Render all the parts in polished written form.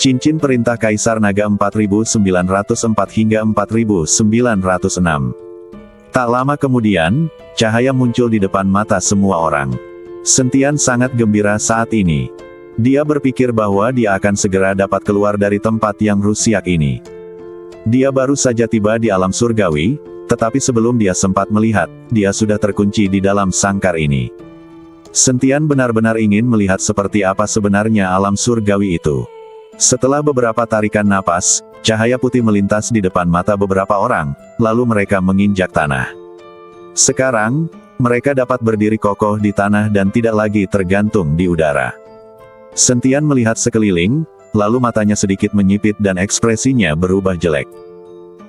Cincin Perintah Kaisar Naga 4904 hingga 4906. Tak lama kemudian, cahaya muncul di depan mata semua orang. Sentian sangat gembira saat ini. Dia berpikir bahwa dia akan segera dapat keluar dari tempat yang rusiak ini. Dia baru saja tiba di alam surgawi, tetapi sebelum dia sempat melihat, dia sudah terkunci di dalam sangkar ini. Sentian benar-benar ingin melihat seperti apa sebenarnya alam surgawi itu. Setelah beberapa tarikan napas, cahaya putih melintas di depan mata beberapa orang, lalu mereka menginjak tanah. Sekarang, mereka dapat berdiri kokoh di tanah dan tidak lagi tergantung di udara. Sentian melihat sekeliling, lalu matanya sedikit menyipit dan ekspresinya berubah jelek.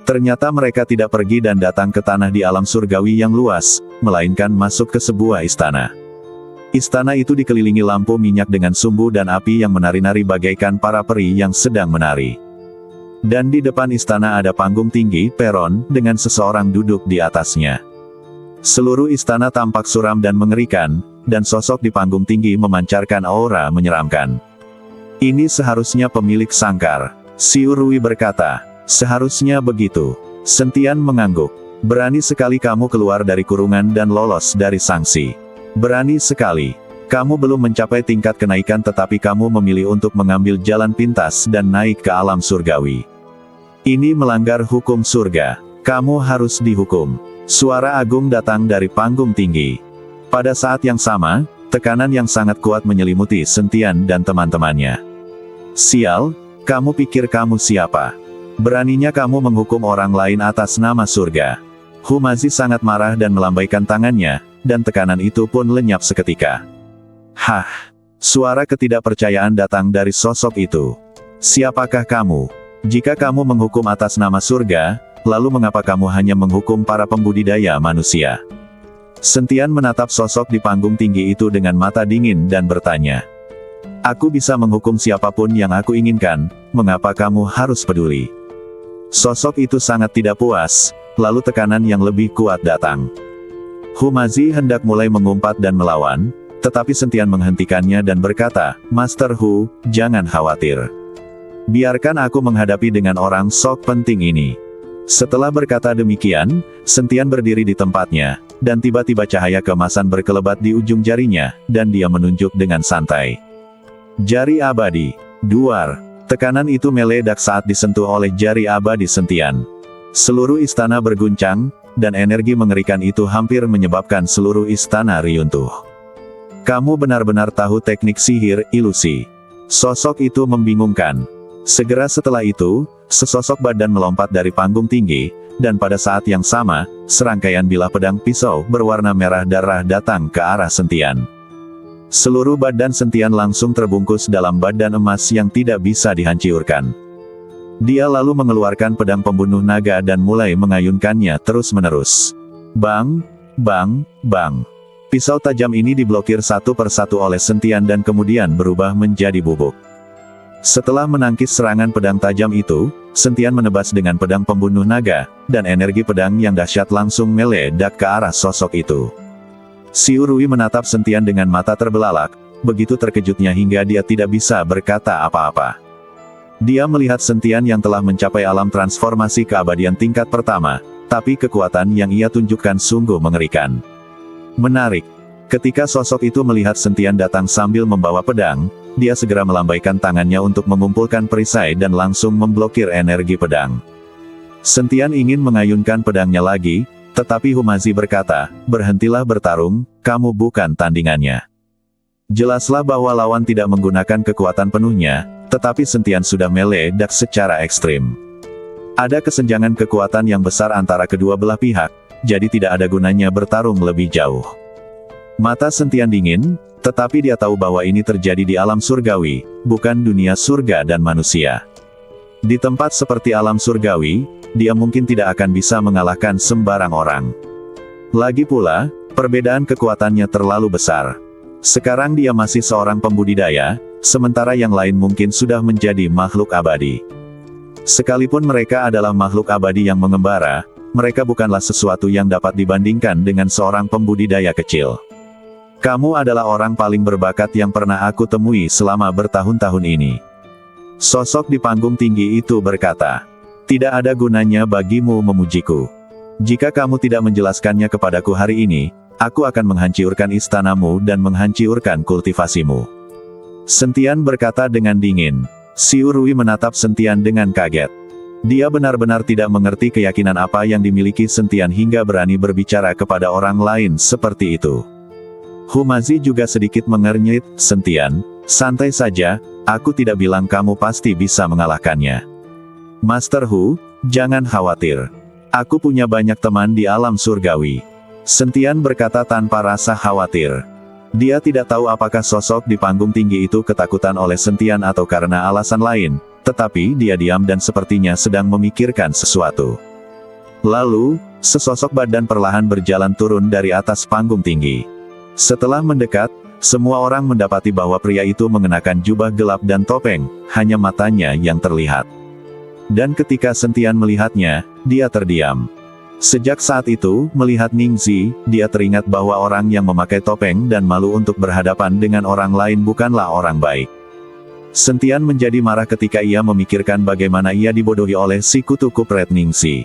Ternyata mereka tidak pergi dan datang ke tanah di alam surgawi yang luas, melainkan masuk ke sebuah istana. Istana itu dikelilingi lampu minyak dengan sumbu dan api yang menari-nari bagaikan para peri yang sedang menari. Dan di depan istana ada panggung tinggi, peron, dengan seseorang duduk di atasnya. Seluruh istana tampak suram dan mengerikan, dan sosok di panggung tinggi memancarkan aura menyeramkan. Ini seharusnya pemilik sangkar. Xiu Rui berkata, seharusnya begitu. Sentian mengangguk. Berani sekali kamu keluar dari kurungan dan lolos dari sanksi. Berani sekali. Kamu belum mencapai tingkat kenaikan tetapi kamu memilih untuk mengambil jalan pintas dan naik ke alam surgawi. Ini melanggar hukum surga. Kamu harus dihukum. Suara agung datang dari panggung tinggi. Pada saat yang sama, tekanan yang sangat kuat menyelimuti Sentian dan teman-temannya. Sial, kamu pikir kamu siapa? Beraninya kamu menghukum orang lain atas nama surga. Humazi sangat marah dan melambaikan tangannya, dan tekanan itu pun lenyap seketika. Hah! Suara ketidakpercayaan datang dari sosok itu. Siapakah kamu? Jika kamu menghukum atas nama surga, lalu mengapa kamu hanya menghukum para pembudidaya manusia? Sentian menatap sosok di panggung tinggi itu dengan mata dingin dan bertanya. Aku bisa menghukum siapapun yang aku inginkan, mengapa kamu harus peduli? Sosok itu sangat tidak puas, lalu tekanan yang lebih kuat datang. Humazi hendak mulai mengumpat dan melawan, tetapi Sentian menghentikannya dan berkata, Master Hu, jangan khawatir. Biarkan aku menghadapi dengan orang sok penting ini. Setelah berkata demikian, Sentian berdiri di tempatnya, dan tiba-tiba cahaya keemasan berkelebat di ujung jarinya, dan dia menunjuk dengan santai. Jari abadi. Duar. Tekanan itu meledak saat disentuh oleh jari abadi Sentian. Seluruh istana berguncang, dan energi mengerikan itu hampir menyebabkan seluruh istana runtuh. Kamu benar-benar tahu teknik sihir, ilusi. Sosok itu membingungkan. Segera setelah itu, sesosok badan melompat dari panggung tinggi, dan pada saat yang sama, serangkaian bilah pedang pisau berwarna merah darah datang ke arah Sentian. Seluruh badan Sentian langsung terbungkus dalam badan emas yang tidak bisa dihancurkan. Dia lalu mengeluarkan pedang pembunuh naga dan mulai mengayunkannya terus-menerus. Bang, bang, bang. Pisau tajam ini diblokir satu persatu oleh Sentian dan kemudian berubah menjadi bubuk. Setelah menangkis serangan pedang tajam itu, Sentian menebas dengan pedang pembunuh naga, dan energi pedang yang dahsyat langsung meledak ke arah sosok itu. Xiu Rui menatap Sentian dengan mata terbelalak, begitu terkejutnya hingga dia tidak bisa berkata apa-apa. Dia melihat Sentian yang telah mencapai alam transformasi keabadian tingkat pertama, tapi kekuatan yang ia tunjukkan sungguh mengerikan. Menarik. Ketika sosok itu melihat Sentian datang sambil membawa pedang, dia segera melambaikan tangannya untuk mengumpulkan perisai dan langsung memblokir energi pedang. Sentian ingin mengayunkan pedangnya lagi, tetapi Humazi berkata, berhentilah bertarung, kamu bukan tandingannya. Jelaslah bahwa lawan tidak menggunakan kekuatan penuhnya, tetapi Sentian sudah meledak secara ekstrim. Ada kesenjangan kekuatan yang besar antara kedua belah pihak, jadi tidak ada gunanya bertarung lebih jauh. Mata Sentian dingin, tetapi dia tahu bahwa ini terjadi di alam surgawi, bukan dunia surga dan manusia. Di tempat seperti alam surgawi, dia mungkin tidak akan bisa mengalahkan sembarang orang. Lagi pula, perbedaan kekuatannya terlalu besar. Sekarang dia masih seorang pembudidaya, sementara yang lain mungkin sudah menjadi makhluk abadi. Sekalipun mereka adalah makhluk abadi yang mengembara, mereka bukanlah sesuatu yang dapat dibandingkan dengan seorang pembudidaya kecil. Kamu adalah orang paling berbakat yang pernah aku temui selama bertahun-tahun ini. Sosok di panggung tinggi itu berkata, "Tidak ada gunanya bagimu memujiku. Jika kamu tidak menjelaskannya kepadaku hari ini, aku akan menghancurkan istanamu dan menghancurkan kultivasimu." Sentian berkata dengan dingin. Xiu Rui menatap Sentian dengan kaget. Dia benar-benar tidak mengerti keyakinan apa yang dimiliki Sentian hingga berani berbicara kepada orang lain seperti itu. Humazi juga sedikit mengernyit, "Sentian, santai saja, aku tidak bilang kamu pasti bisa mengalahkannya. Master Hu, jangan khawatir. Aku punya banyak teman di alam surgawi." Sentian berkata tanpa rasa khawatir. Dia tidak tahu apakah sosok di panggung tinggi itu ketakutan oleh Sentian atau karena alasan lain, tetapi dia diam dan sepertinya sedang memikirkan sesuatu. Lalu, sesosok badan perlahan berjalan turun dari atas panggung tinggi. Setelah mendekat, semua orang mendapati bahwa pria itu mengenakan jubah gelap dan topeng, hanya matanya yang terlihat. Dan ketika Sentian melihatnya, dia terdiam. Sejak saat itu, melihat Ningxi, dia teringat bahwa orang yang memakai topeng dan malu untuk berhadapan dengan orang lain bukanlah orang baik. Sentian menjadi marah ketika ia memikirkan bagaimana ia dibodohi oleh si kutu kupret Ningxi.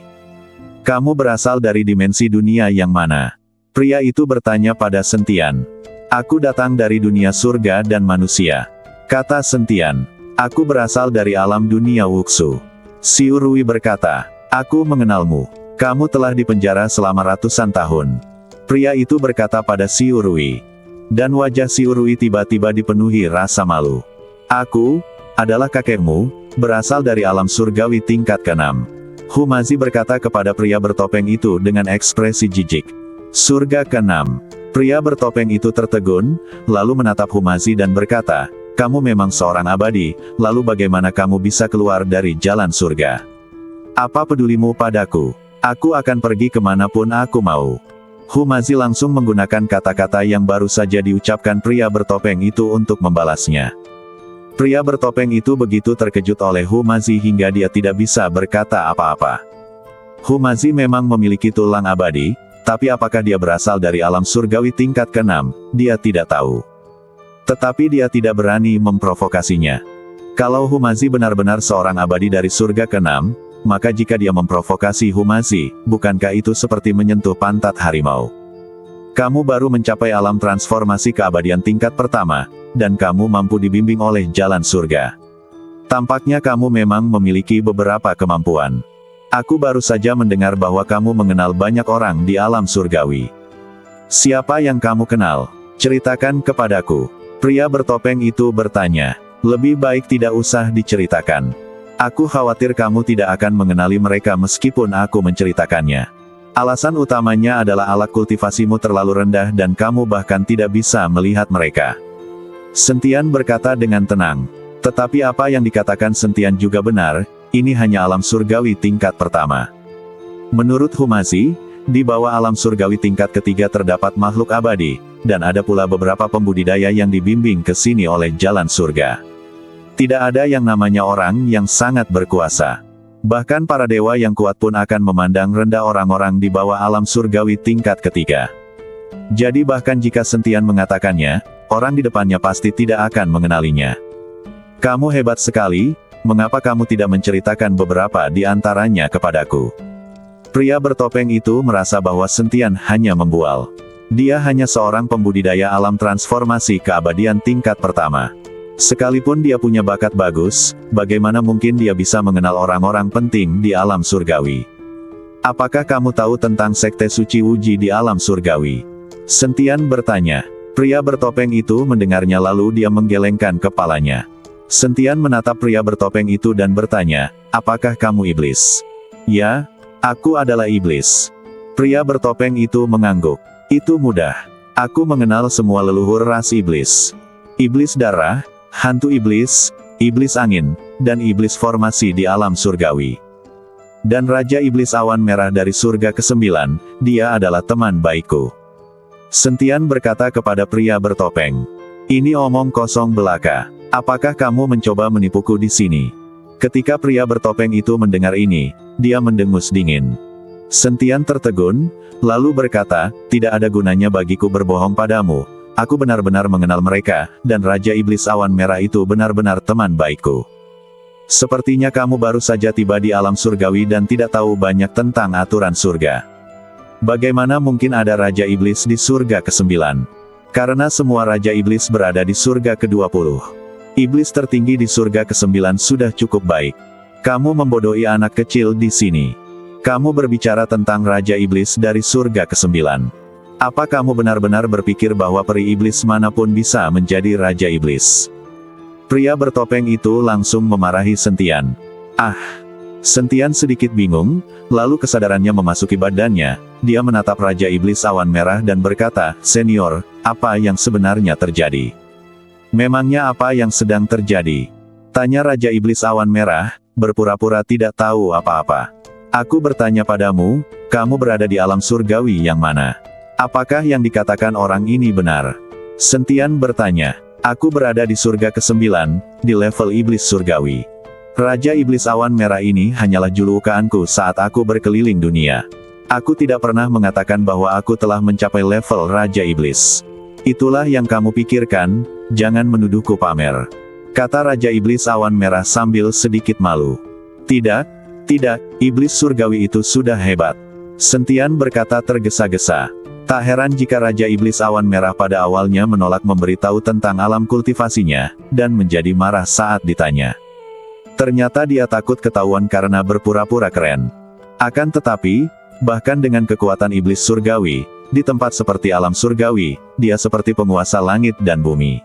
"Kamu berasal dari dimensi dunia yang mana?" Pria itu bertanya pada Sentian. "Aku datang dari dunia surga dan manusia," kata Sentian. "Aku berasal dari alam dunia Wuxu." Xiu Rui berkata, "Aku mengenalmu. Kamu telah dipenjara selama ratusan tahun." Pria itu berkata pada Xiu Rui. Dan wajah Xiu Rui tiba-tiba dipenuhi rasa malu. "Aku adalah kakekmu, berasal dari alam surgawi tingkat ke-6. Humazi berkata kepada pria bertopeng itu dengan ekspresi jijik. "Surga ke-6. Pria bertopeng itu tertegun, lalu menatap Humazi dan berkata, "Kamu memang seorang abadi, lalu bagaimana kamu bisa keluar dari jalan surga? Apa pedulimu padaku? Aku akan pergi kemanapun aku mau." Humazi langsung menggunakan kata-kata yang baru saja diucapkan pria bertopeng itu untuk membalasnya. Pria bertopeng itu begitu terkejut oleh Humazi hingga dia tidak bisa berkata apa-apa. Humazi memang memiliki tulang abadi, tapi apakah dia berasal dari alam surgawi tingkat ke-6, dia tidak tahu. Tetapi dia tidak berani memprovokasinya. Kalau Humazi benar-benar seorang abadi dari surga ke-6, maka jika dia memprovokasi Humazi, bukankah itu seperti menyentuh pantat harimau? Kamu baru mencapai alam transformasi keabadian tingkat pertama, dan kamu mampu dibimbing oleh jalan surga. Tampaknya kamu memang memiliki beberapa kemampuan. Aku baru saja mendengar bahwa kamu mengenal banyak orang di alam surgawi. Siapa yang kamu kenal? Ceritakan kepadaku. Pria bertopeng itu bertanya. Lebih baik tidak usah diceritakan. Aku khawatir kamu tidak akan mengenali mereka meskipun aku menceritakannya. Alasan utamanya adalah alat kultivasimu terlalu rendah dan kamu bahkan tidak bisa melihat mereka. Sentian berkata dengan tenang. Tetapi apa yang dikatakan Sentian juga benar, ini hanya alam surgawi tingkat pertama. Menurut Humazi, di bawah alam surgawi tingkat ketiga terdapat makhluk abadi, dan ada pula beberapa pembudidaya yang dibimbing ke sini oleh jalan surga. Tidak ada yang namanya orang yang sangat berkuasa. Bahkan para dewa yang kuat pun akan memandang rendah orang-orang di bawah alam surgawi tingkat ketiga. Jadi bahkan jika Sentian mengatakannya, orang di depannya pasti tidak akan mengenalinya. "Kamu hebat sekali, mengapa kamu tidak menceritakan beberapa di antaranya kepadaku?" Pria bertopeng itu merasa bahwa Sentian hanya membual. Dia hanya seorang pembudidaya alam transformasi keabadian tingkat pertama. Sekalipun dia punya bakat bagus, bagaimana mungkin dia bisa mengenal orang-orang penting di alam surgawi? "Apakah kamu tahu tentang sekte suci Wuji di alam surgawi?" Sentian bertanya. Pria bertopeng itu mendengarnya lalu dia menggelengkan kepalanya. Sentian menatap pria bertopeng itu dan bertanya, "Apakah kamu iblis?" "Ya, aku adalah iblis." Pria bertopeng itu mengangguk. "Itu mudah. Aku mengenal semua leluhur ras iblis. Iblis darah, hantu iblis, iblis angin, dan iblis formasi di alam surgawi. Dan Raja Iblis Awan Merah dari surga ke-9, dia adalah teman baikku." Sentian berkata kepada pria bertopeng. "Ini omong kosong belaka. Apakah kamu mencoba menipuku di sini?" Ketika pria bertopeng itu mendengar ini, dia mendengus dingin. Sentian tertegun, lalu berkata, "Tidak ada gunanya bagiku berbohong padamu. Aku benar-benar mengenal mereka, dan Raja Iblis Awan Merah itu benar-benar teman baikku." Sepertinya kamu baru saja tiba di alam surgawi dan tidak tahu banyak tentang aturan surga. Bagaimana mungkin ada Raja Iblis di surga ke-9? Karena semua Raja Iblis berada di surga ke-20. Iblis tertinggi di surga ke-9 sudah cukup baik. Kamu membodohi anak kecil di sini. Kamu berbicara tentang Raja Iblis dari surga ke-9. Apa kamu benar-benar berpikir bahwa peri iblis manapun bisa menjadi Raja Iblis? Pria bertopeng itu langsung memarahi Sentian. Sentian sedikit bingung, lalu kesadarannya memasuki badannya. Dia menatap Raja Iblis Awan Merah dan berkata, "Senior, apa yang sebenarnya terjadi?" "Memangnya apa yang sedang terjadi?" tanya Raja Iblis Awan Merah, berpura-pura tidak tahu apa-apa. "Aku bertanya padamu, kamu berada di alam surgawi yang mana? Apakah yang dikatakan orang ini benar?" Sentian bertanya. "Aku berada di surga ke-9, di level iblis surgawi. Raja Iblis Awan Merah ini hanyalah julukanku saat aku berkeliling dunia. Aku tidak pernah mengatakan bahwa aku telah mencapai level Raja Iblis. Itulah yang kamu pikirkan, jangan menuduhku pamer," kata Raja Iblis Awan Merah sambil sedikit malu. Tidak, iblis surgawi itu sudah hebat," Sentian berkata tergesa-gesa. Tak heran jika Raja Iblis Awan Merah pada awalnya menolak memberitahu tentang alam kultivasinya, dan menjadi marah saat ditanya. Ternyata dia takut ketahuan karena berpura-pura keren. Akan tetapi, bahkan dengan kekuatan iblis surgawi, di tempat seperti alam surgawi, dia seperti penguasa langit dan bumi.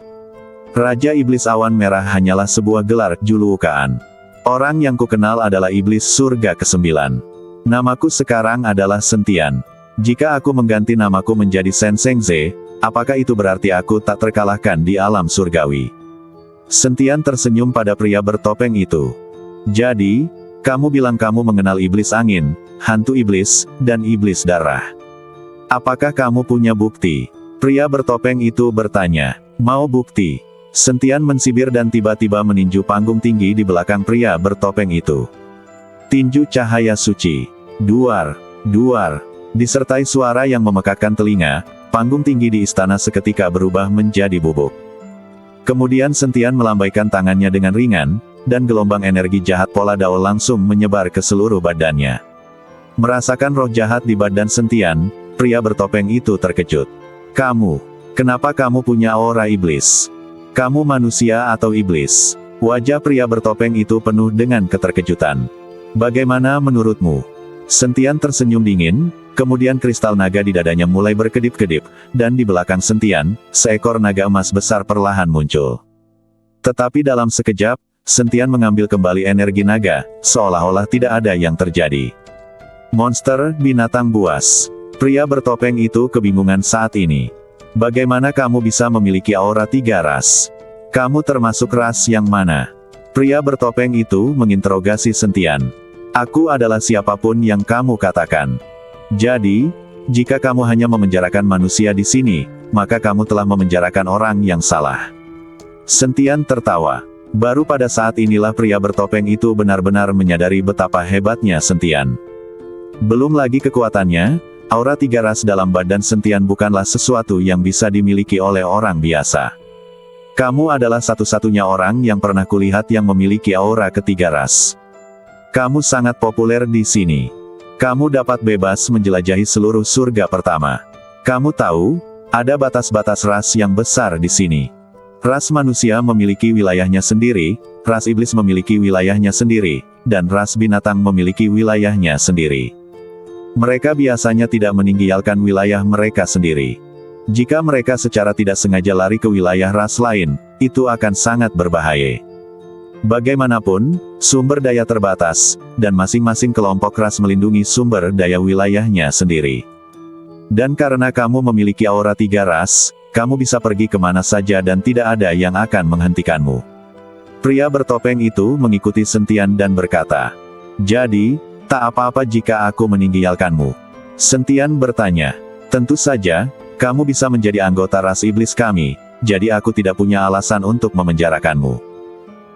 Raja Iblis Awan Merah hanyalah sebuah gelar julukan. Orang yang kukenal adalah iblis surga ke-9. Namaku sekarang adalah Sentian. Jika aku mengganti namaku menjadi Sensengze, apakah itu berarti aku tak terkalahkan di alam surgawi? Sentian tersenyum pada pria bertopeng itu. "Jadi, kamu bilang kamu mengenal iblis angin, hantu iblis, dan iblis darah. Apakah kamu punya bukti?" Pria bertopeng itu bertanya. "Mau bukti?" Sentian mensibir dan tiba-tiba meninju panggung tinggi di belakang pria bertopeng itu. Tinju cahaya suci. Duar, duar. Disertai suara yang memekakkan telinga, panggung tinggi di istana seketika berubah menjadi bubuk. Kemudian Sentian melambaikan tangannya dengan ringan, dan gelombang energi jahat Pola Dao langsung menyebar ke seluruh badannya. Merasakan roh jahat di badan Sentian, pria bertopeng itu terkejut. Kenapa kamu punya aura iblis? Kamu manusia atau iblis?" Wajah pria bertopeng itu penuh dengan keterkejutan. "Bagaimana menurutmu?" Sentian tersenyum dingin. Kemudian kristal naga di dadanya mulai berkedip-kedip, dan di belakang Sentian, seekor naga emas besar perlahan muncul. Tetapi dalam sekejap, Sentian mengambil kembali energi naga, seolah-olah tidak ada yang terjadi. "Monster, binatang buas." Pria bertopeng itu kebingungan saat ini. "Bagaimana kamu bisa memiliki aura 3 ras? Kamu termasuk ras yang mana?" Pria bertopeng itu menginterogasi Sentian. "Aku adalah siapapun yang kamu katakan. Jadi, jika kamu hanya memenjarakan manusia di sini, maka kamu telah memenjarakan orang yang salah." Sentian tertawa. Baru pada saat inilah pria bertopeng itu benar-benar menyadari betapa hebatnya Sentian. Belum lagi kekuatannya, aura 3 ras dalam badan Sentian bukanlah sesuatu yang bisa dimiliki oleh orang biasa. "Kamu adalah satu-satunya orang yang pernah kulihat yang memiliki aura ke-3 ras. Kamu sangat populer di sini. Kamu dapat bebas menjelajahi seluruh surga pertama. Kamu tahu, ada batas-batas ras yang besar di sini. Ras manusia memiliki wilayahnya sendiri, ras iblis memiliki wilayahnya sendiri, dan ras binatang memiliki wilayahnya sendiri. Mereka biasanya tidak meninggalkan wilayah mereka sendiri. Jika mereka secara tidak sengaja lari ke wilayah ras lain, itu akan sangat berbahaya. Bagaimanapun, sumber daya terbatas, dan masing-masing kelompok ras melindungi sumber daya wilayahnya sendiri. Dan karena kamu memiliki aura 3 ras, kamu bisa pergi kemana saja dan tidak ada yang akan menghentikanmu." Pria bertopeng itu mengikuti Sentian dan berkata, "Jadi, tak apa-apa jika aku meninggalkanmu?" Sentian bertanya, "Tentu saja, kamu bisa menjadi anggota ras iblis kami, jadi aku tidak punya alasan untuk memenjarakanmu."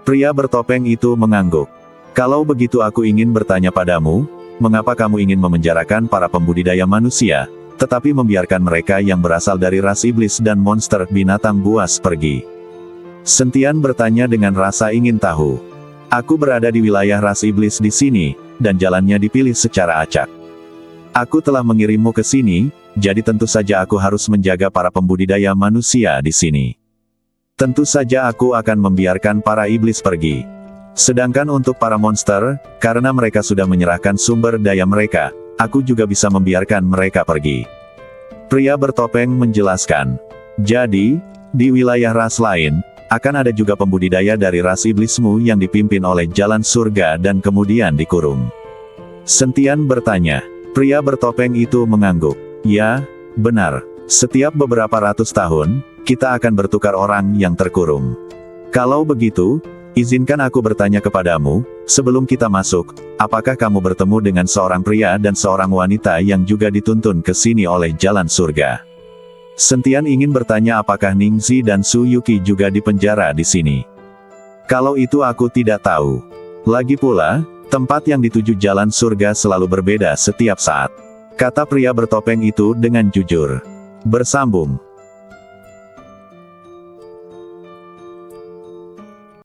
Pria bertopeng itu mengangguk. "Kalau begitu aku ingin bertanya padamu, mengapa kamu ingin memenjarakan para pembudidaya manusia, tetapi membiarkan mereka yang berasal dari ras iblis dan monster binatang buas pergi?" Sentian bertanya dengan rasa ingin tahu. Aku berada di wilayah ras iblis di sini, dan jalannya dipilih secara acak. Aku telah mengirimmu ke sini, jadi tentu saja aku harus menjaga para pembudidaya manusia di sini. Tentu saja aku akan membiarkan para iblis pergi. Sedangkan untuk para monster, karena mereka sudah menyerahkan sumber daya mereka, aku juga bisa membiarkan mereka pergi. Pria bertopeng menjelaskan. Jadi, di wilayah ras lain, akan ada juga pembudidaya dari ras iblismu yang dipimpin oleh jalan surga dan kemudian dikurung. Sentian bertanya. Pria bertopeng itu mengangguk. Ya, benar. Setiap beberapa ratus tahun, kita akan bertukar orang yang terkurung. Kalau begitu, izinkan aku bertanya kepadamu, sebelum kita masuk, apakah kamu bertemu dengan seorang pria dan seorang wanita yang juga dituntun ke sini oleh jalan surga? Sentian ingin bertanya apakah Ningxi dan Su Yuki juga dipenjara di sini. Kalau itu aku tidak tahu. Lagi pula, tempat yang dituju jalan surga selalu berbeda setiap saat. Kata pria bertopeng itu dengan jujur. Bersambung.